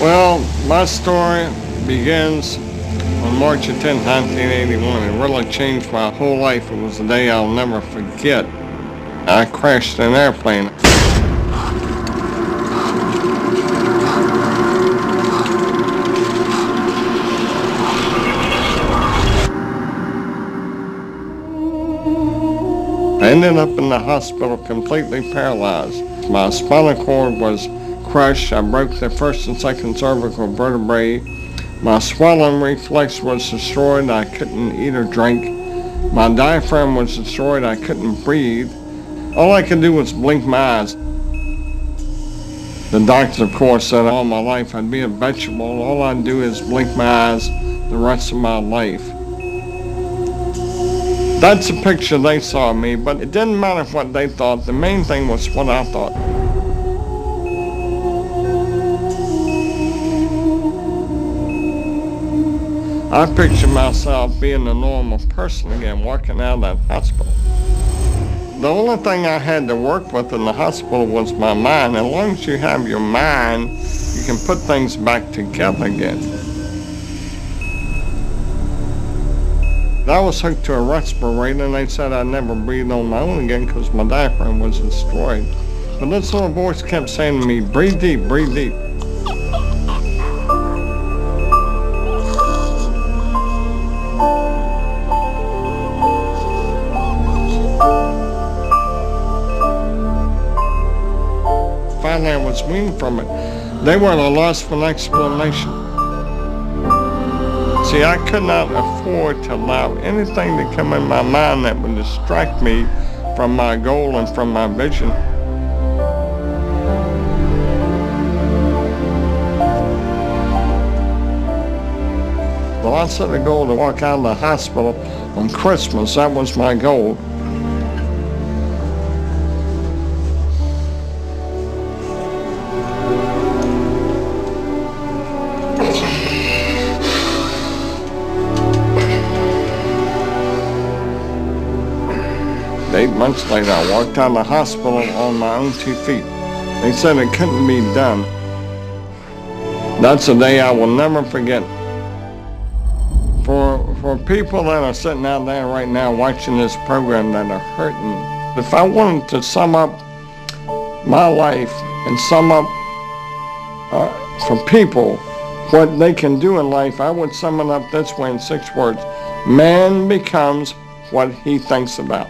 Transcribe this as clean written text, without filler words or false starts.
Well, my story begins on March 10, 1981. It really changed my whole life. It was a day I'll never forget. I crashed an airplane. I ended up in the hospital completely paralyzed. My spinal cord was crushed. I broke the first and second cervical vertebrae. My swallowing reflex was destroyed. I couldn't eat or drink. My diaphragm was destroyed. I couldn't breathe. All I could do was blink my eyes. The doctors, of course, said all my life I'd be a vegetable. All I'd do is blink my eyes the rest of my life. That's the picture they saw of me, but it didn't matter what they thought. The main thing was what I thought. I pictured myself being a normal person again, walking out of that hospital. The only thing I had to work with in the hospital was my mind. As long as you have your mind, you can put things back together again. I was hooked to a respirator, and they said I'd never breathe on my own again because my diaphragm was destroyed. But this little voice kept saying to me, breathe deep, breathe deep. Finally, I was weaned from it. They were at a loss for an explanation. See, I could not afford to allow anything to come in my mind that would distract me from my goal and from my vision. Well, I set a goal to walk out of the hospital on Christmas. That was my goal. Eight months later, I walked out of the hospital on my own 2 feet. They said it couldn't be done. That's a day I will never forget. For people that are sitting out there right now watching this program that are hurting, if I wanted to sum up my life and sum up for people what they can do in life, I would sum it up this way in 6 words. Man becomes what he thinks about.